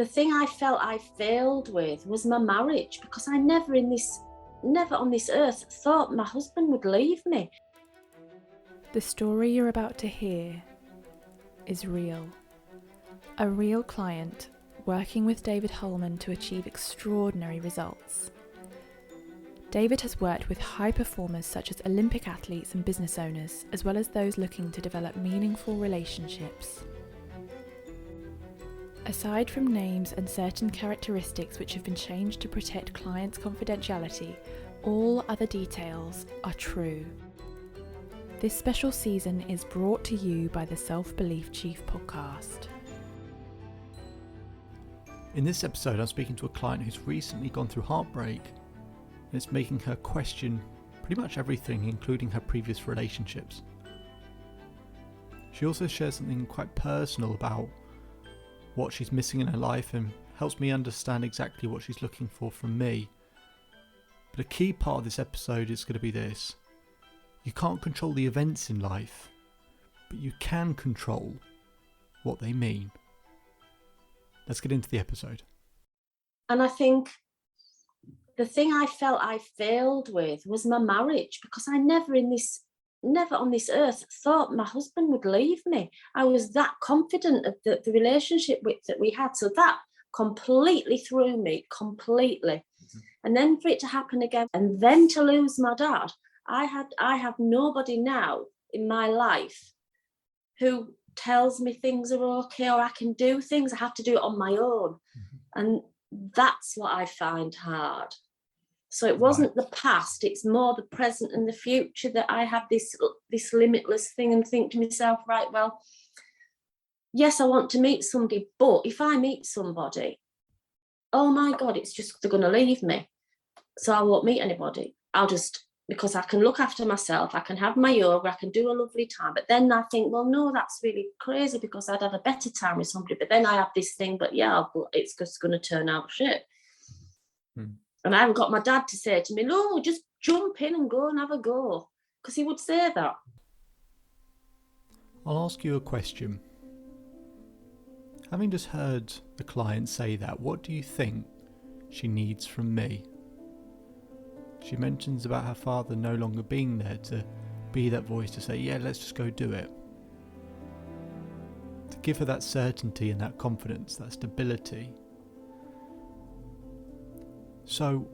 the thing I felt I failed with was my marriage, because I never on this earth thought my husband would leave me. The story you're about to hear is real. A real client working with David Holman to achieve extraordinary results. David has worked with high performers such as Olympic athletes and business owners, as well as those looking to develop meaningful relationships. Aside from names and certain characteristics which have been changed to protect clients' confidentiality, all other details are true. This special season is brought to you by the Self-Belief Chief podcast. In this episode, I'm speaking to a client who's recently gone through heartbreak, and it's making her question pretty much everything, including her previous relationships. She also shares something quite personal about what she's missing in her life and helps me understand exactly what she's looking for from me. But a key part of this episode is going to be this. You can't control the events in life, but you can control what they mean. Let's get into the episode. And I think the thing I felt I failed with was my marriage, because I never on this earth thought my husband would leave me. I was that confident of the relationship that we had. So that completely threw me, completely. Mm-hmm. And then for it to happen again, and then to lose my dad, I have nobody now in my life who tells me things are okay or I can do things. I have to do it on my own. Mm-hmm. And that's what I find hard. So it wasn't the past, it's more the present and the future that I have this limitless thing and think to myself, right, well, yes, I want to meet somebody, but if I meet somebody, oh my God, it's just, they're going to leave me. So I won't meet anybody. Because I can look after myself, I can have my yoga, I can do a lovely time. But then I think, well, no, that's really crazy because I'd had a better time with somebody. But then I have this thing, but yeah, it's just going to turn out shit. And I haven't got my dad to say to me, no, just jump in and go and have a go. Because he would say that. I'll ask you a question. Having just heard the client say that, what do you think she needs from me? She mentions about her father no longer being there to be that voice to say, yeah, let's just go do it. To give her that certainty and that confidence, that stability. So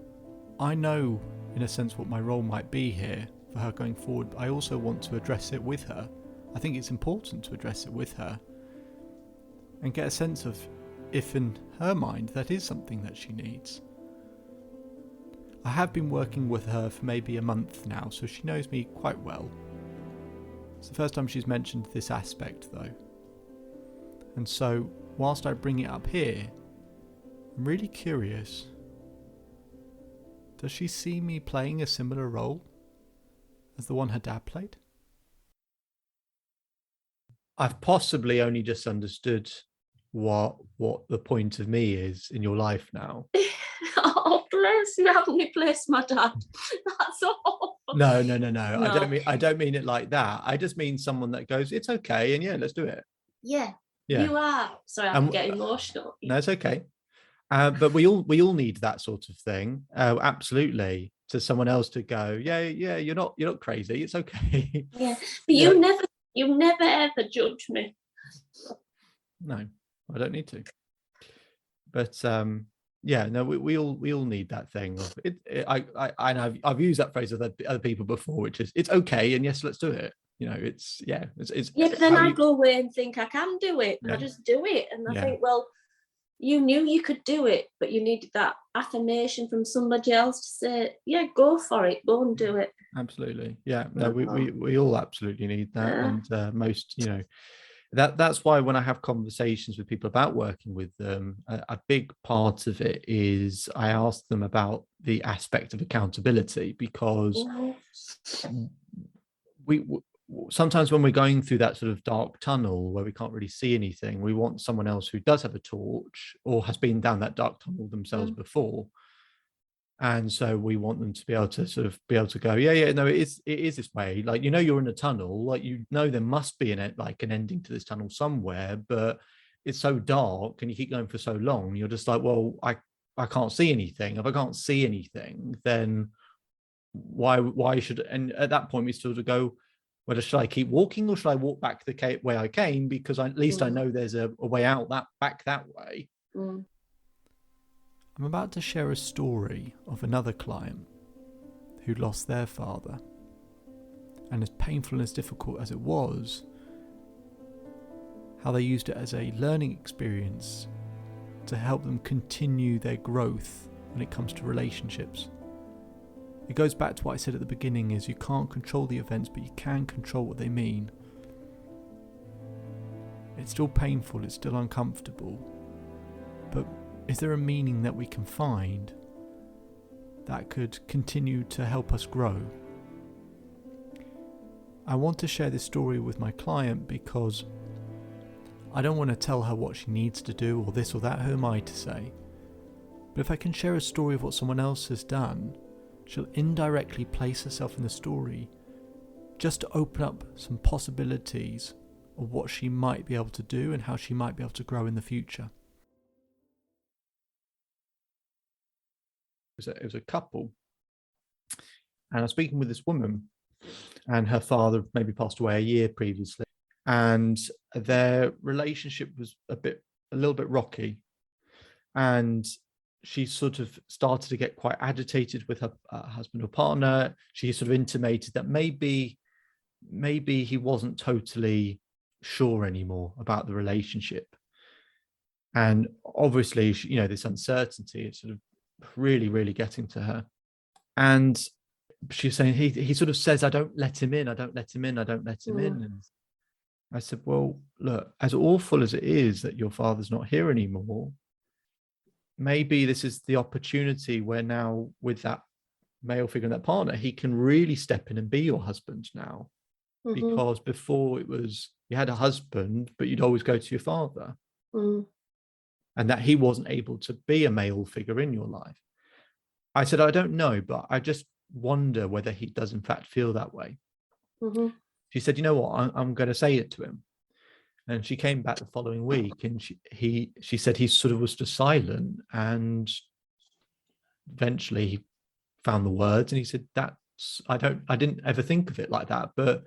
I know, in a sense, what my role might be here for her going forward, but I also want to address it with her. I think it's important to address it with her and get a sense of if in her mind that is something that she needs. I have been working with her for maybe a month now, so she knows me quite well. It's the first time she's mentioned this aspect though. And so, whilst I bring it up here, I'm really curious. Does she see me playing a similar role as the one her dad played? I've possibly only just understood what the point of me is in your life now. Oh, bless you, haven't replaced my dad. That's all. No. I don't mean it like that. I just mean someone that goes, it's okay, and yeah, let's do it. Yeah. You are. Sorry, I'm getting emotional. No, it's okay. But we all need that sort of thing. Absolutely. To someone else to go, yeah, you're not crazy. It's okay. Yeah. But you never ever judge me. No, I don't need to. But we all need that thing. I've used that phrase with other people before, which is it's okay, and yes, let's do it. It's yeah. But then I go away and think I can do it, and I just do it, and I think, well, you knew you could do it, but you needed that affirmation from somebody else to say, yeah, go for it, go and do it. Absolutely. Yeah. No, we all absolutely need that. And most, that's why when I have conversations with people about working with them, a big part of it is I ask them about the aspect of accountability, because we sometimes when we're going through that sort of dark tunnel where we can't really see anything, we want someone else who does have a torch or has been down that dark tunnel themselves before. And so we want them to be able to go, no, it is this way. Like, you're in a tunnel, like, there must be an ending to this tunnel somewhere, but it's so dark and you keep going for so long, you're just like, well, I can't see anything. If I can't see anything, then why should, and at that point we sort of go, whether should I keep walking or should I walk back the way I came, because at least I know there's a way out back that way. Mm. I'm about to share a story of another client who lost their father. And as painful and as difficult as it was, how they used it as a learning experience to help them continue their growth when it comes to relationships. It goes back to what I said at the beginning, is you can't control the events, but you can control what they mean. It's still painful, it's still uncomfortable, but is there a meaning that we can find that could continue to help us grow? I want to share this story with my client because I don't want to tell her what she needs to do or this or that. Who am I to say? But if I can share a story of what someone else has done, she'll indirectly place herself in the story just to open up some possibilities of what she might be able to do and how she might be able to grow in the future. It was a couple, and I was speaking with this woman, and her father maybe passed away a year previously, and their relationship was a little bit rocky, and she sort of started to get quite agitated with her husband or partner. She sort of intimated that maybe he wasn't totally sure anymore about the relationship, and obviously, this uncertainty, it's sort of really getting to her. And she's saying he sort of says, I don't let him in. And I said, well, look, as awful as it is that your father's not here anymore, maybe this is the opportunity where now, with that male figure and that partner, he can really step in and be your husband now. Mm-hmm. Because before it was, you had a husband, but you'd always go to your father. Mm. And that he wasn't able to be a male figure in your life. I said, I don't know, but I just wonder whether he does in fact feel that way. Mm-hmm. She said, you know what, I'm going to say it to him. And she came back the following week, and she said he sort of was just silent, and eventually he found the words, and he said, I didn't ever think of it like that, but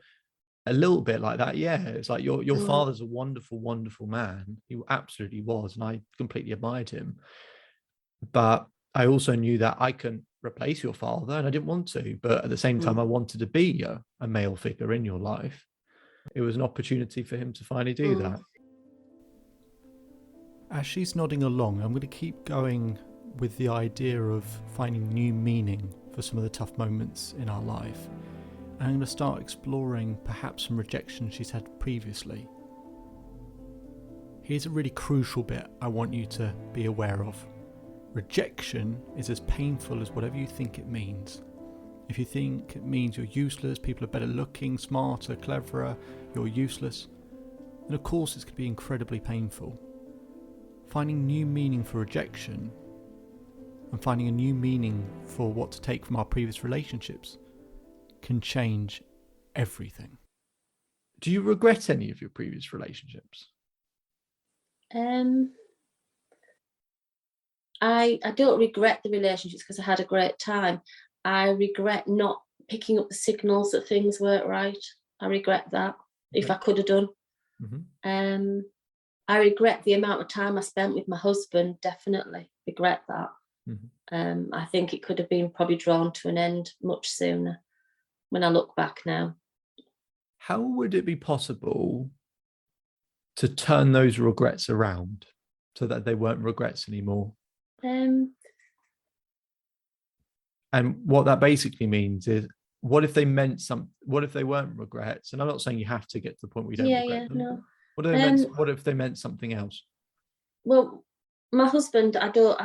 a little bit like that. Yeah, it's like your father's a wonderful, wonderful man. He absolutely was, and I completely admired him. But I also knew that I couldn't replace your father, and I didn't want to. But at the same time, I wanted to be a male figure in your life. It was an opportunity for him to finally do that. As she's nodding along, I'm going to keep going with the idea of finding new meaning for some of the tough moments in our life. And I'm going to start exploring perhaps some rejection she's had previously. Here's a really crucial bit I want you to be aware of. Rejection is as painful as whatever you think it means. If you think it means you're useless, people are better looking, smarter, cleverer, you're useless, then of course it's going to be incredibly painful. Finding new meaning for rejection and finding a new meaning for what to take from our previous relationships can change everything. Do you regret any of your previous relationships? I don't regret the relationships because I had a great time. I regret not picking up the signals that things weren't right. I regret that. If I could have done. Mm-hmm. I regret the amount of time I spent with my husband. Definitely regret that. Mm-hmm. I think it could have been probably drawn to an end much sooner when I look back now. How would it be possible to turn those regrets around so that they weren't regrets anymore? And what that basically means is, what if they meant what if they weren't regrets? And I'm not saying you have to get to the point where you don't regret them. No. What if they meant something else? Well, my husband, I don't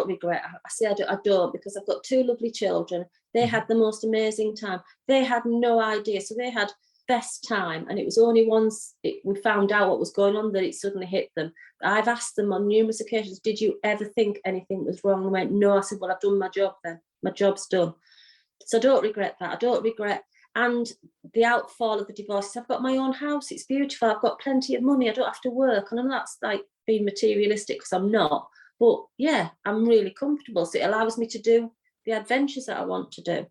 regret. I say I don't because I've got two lovely children. They had the most amazing time. They had no idea. So they had best time. And it was only once we found out what was going on that it suddenly hit them. I've asked them on numerous occasions, did you ever think anything was wrong? They went, no. I said, well, I've done my job then. My job's done. So I don't regret that. I don't regret And the outfall of the divorce is I've got my own house, it's beautiful, I've got plenty of money, I don't have to work. And I know that's like being materialistic, because I'm not. But yeah, I'm really comfortable. So it allows me to do the adventures that I want to do.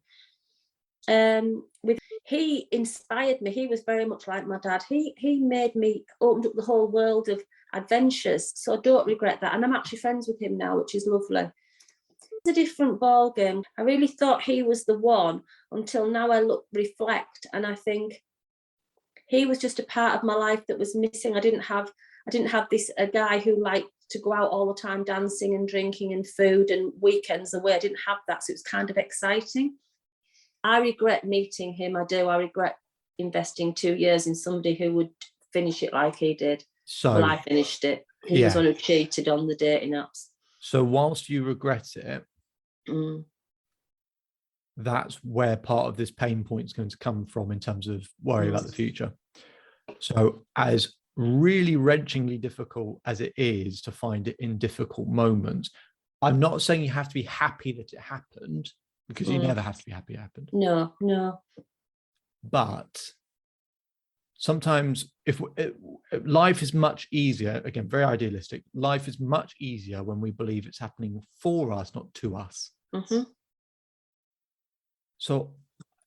He inspired me. He was very much like my dad. He made me, opened up the whole world of adventures. So I don't regret that. And I'm actually friends with him now, which is lovely. It's a different ball game. I really thought he was the one until now I reflect, and I think he was just a part of my life that was missing. I didn't have this a guy who liked to go out all the time dancing and drinking and food and weekends away. I didn't have that, so it was kind of exciting. I regret meeting him. I do. I regret investing 2 years in somebody who would finish it like he did. So well, I finished it. He was one who cheated on the dating apps. So whilst you regret it, that's where part of this pain point is going to come from in terms of worry about the future. So as really wrenchingly difficult as it is to find it in difficult moments, I'm not saying you have to be happy that it happened, because you never have to be happy it happened. No. But sometimes if life is much easier, again, very idealistic, life is much easier when we believe it's happening for us, not to us. So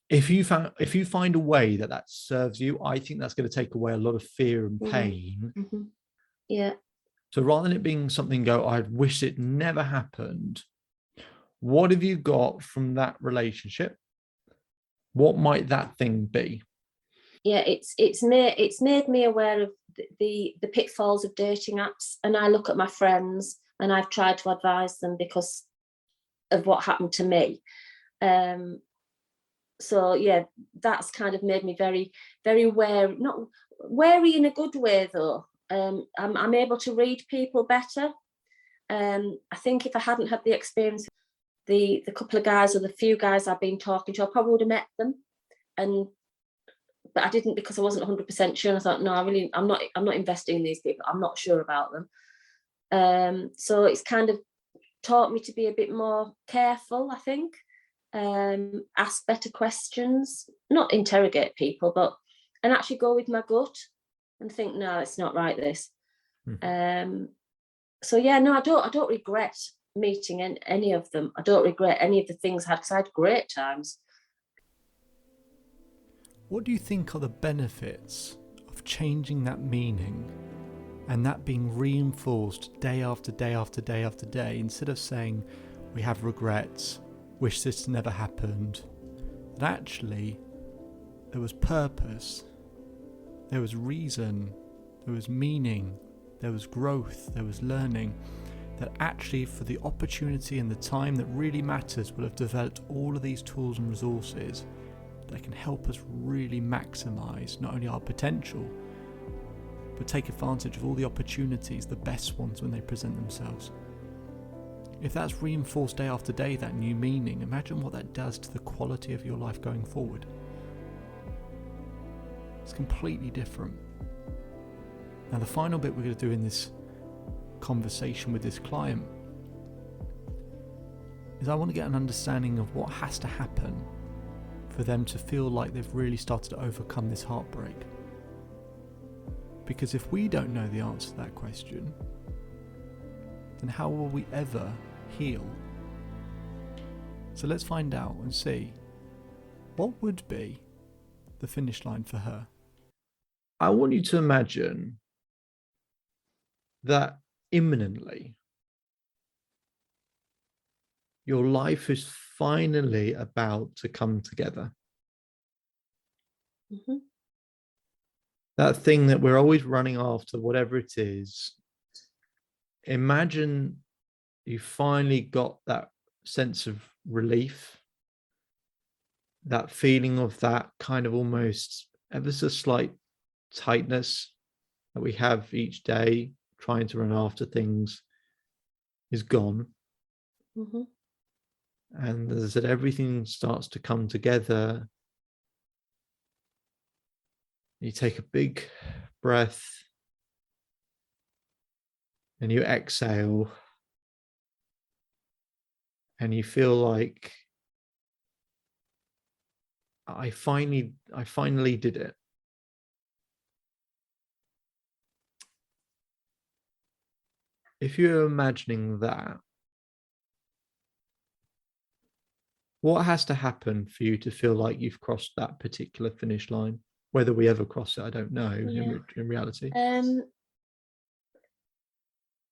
if you find a way that serves you, I think that's going to take away a lot of fear and pain. Yeah. So rather than it being something I wish it never happened, what have you got from that relationship? What might that thing be? Yeah, it's made me aware of the pitfalls of dating apps, and I look at my friends and I've tried to advise them because of what happened to me. So yeah, that's kind of made me very, very wary. Not wary in a good way though. I'm able to read people better. I think if I hadn't had the experience, the couple of guys or the few guys I've been talking to, I probably would have met them, but I didn't, because I wasn't 100% sure. And I thought, no, I'm not investing in these people. I'm not sure about them. So it's kind of taught me to be a bit more careful, I think. Ask better questions, not interrogate people, and actually go with my gut and think, no, it's not right, this. So yeah, no, I don't regret meeting any of them. I don't regret any of the things I had, because I had great times. What do you think are the benefits of changing that meaning and that being reinforced day after day after day after day, instead of saying we have regrets, wish this never happened, that actually there was purpose, there was reason, there was meaning, there was growth, there was learning, that actually for the opportunity and the time that really matters, we'll have developed all of these tools and resources that can help us really maximize not only our potential, but take advantage of all the opportunities, the best ones, when they present themselves. If that's reinforced day after day, that new meaning, imagine what that does to the quality of your life going forward. It's completely different. Now, the final bit we're going to do in this conversation with this client is I want to get an understanding of what has to happen for them to feel like they've really started to overcome this heartbreak. Because if we don't know the answer to that question, then how will we ever heal? So let's find out and see what would be the finish line for her. I want you to imagine that imminently your life is finally about to come together. That thing that we're always running after, whatever it is, imagine you finally got that sense of relief, that feeling of that kind of almost ever so slight tightness that we have each day trying to run after things is gone. And as I said, everything starts to come together. You take a big breath and you exhale, and you feel like I finally did it. If you're imagining that, what has to happen for you to feel like you've crossed that particular finish line? Whether we ever cross it, I don't know in reality. I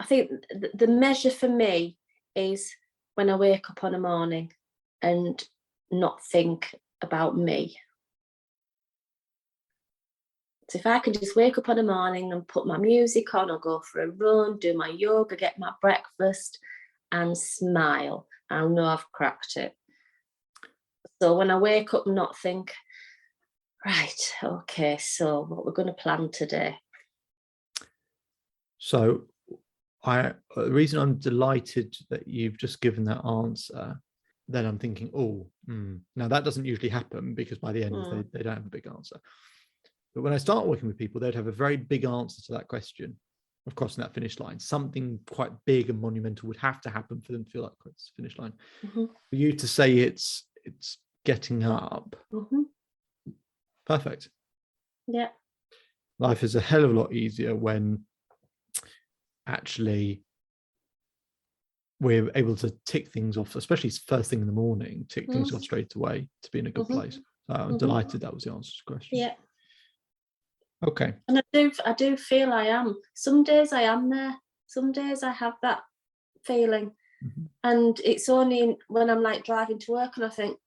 think the measure for me is when I wake up on a morning and not think about me. So if I can just wake up on a morning and put my music on or go for a run, do my yoga, get my breakfast and smile, I'll know I've cracked it. So when I wake up and not think, right, okay, so what we're going to plan today. So the reason I'm delighted that you've just given that answer, then I'm thinking, now that doesn't usually happen, because by the end they don't have a big answer. But when I start working with people, they'd have a very big answer to that question of crossing that finish line. Something quite big and monumental would have to happen for them to feel like it's the finish line. Mm-hmm. For you to say it's getting up, perfect. Yeah. Life is a hell of a lot easier when actually we're able to tick things off, especially first thing in the morning, tick things off straight away to be in a good place. So I'm delighted that was the answer to the question. Yeah. Okay. And I do feel I am. Some days I am there. Some days I have that feeling. And it's only when I'm like driving to work and I think,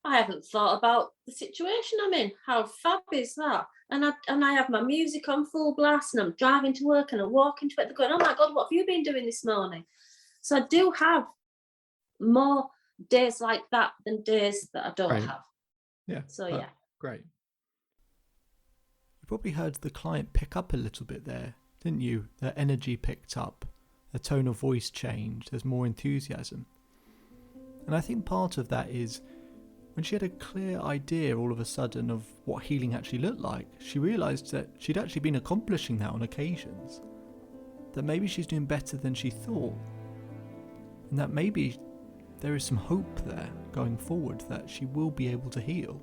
I haven't thought about the situation I'm in. How fab is that? And I have my music on full blast and I'm driving to work and I walk into it. They're going, oh my God, what have you been doing this morning? So I do have more days like that than days that I don't have. Yeah. So yeah. Great. You probably heard the client pick up a little bit there, didn't you? Their energy picked up, their tone of voice changed, there's more enthusiasm. And I think part of that is when she had a clear idea all of a sudden of what healing actually looked like, she realised that she'd actually been accomplishing that on occasions. That maybe she's doing better than she thought. And that maybe there is some hope there going forward that she will be able to heal.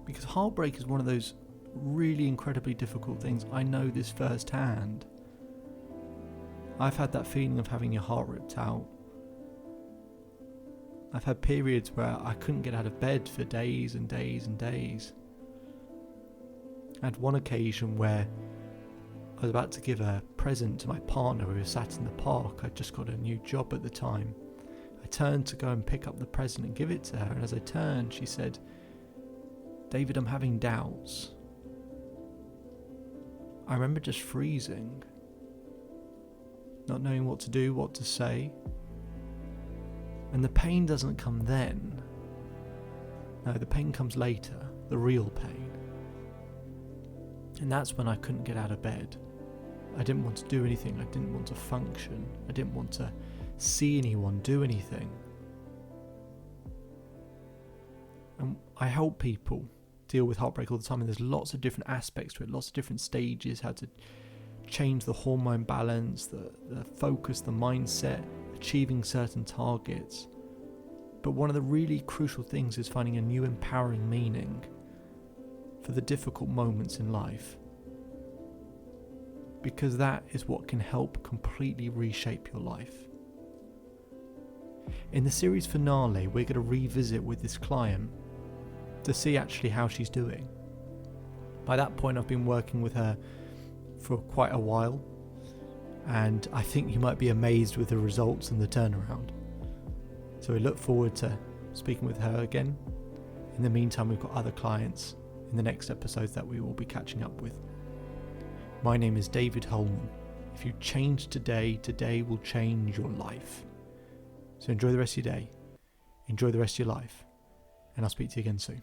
Because heartbreak is one of those really incredibly difficult things. I know this firsthand. I've had that feeling of having your heart ripped out. I've had periods where I couldn't get out of bed for days and days and days. I had one occasion where I was about to give a present to my partner. We were sat in the park. I'd just got a new job at the time. I turned to go and pick up the present and give it to her, and as I turned, she said, "David, I'm having doubts." I remember just freezing, not knowing what to do, what to say. And the pain doesn't come then. No, the pain comes later, the real pain. And that's when I couldn't get out of bed. I didn't want to do anything. I didn't want to function. I didn't want to see anyone, do anything. And I help people deal with heartbreak all the time, and there's lots of different aspects to it, lots of different stages, how to change the hormone balance, the focus, the mindset, achieving certain targets. But one of the really crucial things is finding a new empowering meaning for the difficult moments in life, because that is what can help completely reshape your life. In the series finale, we're going to revisit with this client to see actually how she's doing. By that point, I've been working with her for quite a while, and I think you might be amazed with the results and the turnaround. So we look forward to speaking with her again. In the meantime, we've got other clients in the next episodes that we will be catching up with. My name is David Holman. If you change today, today will change your life. So enjoy the rest of your day, enjoy the rest of your life, and I'll speak to you again soon.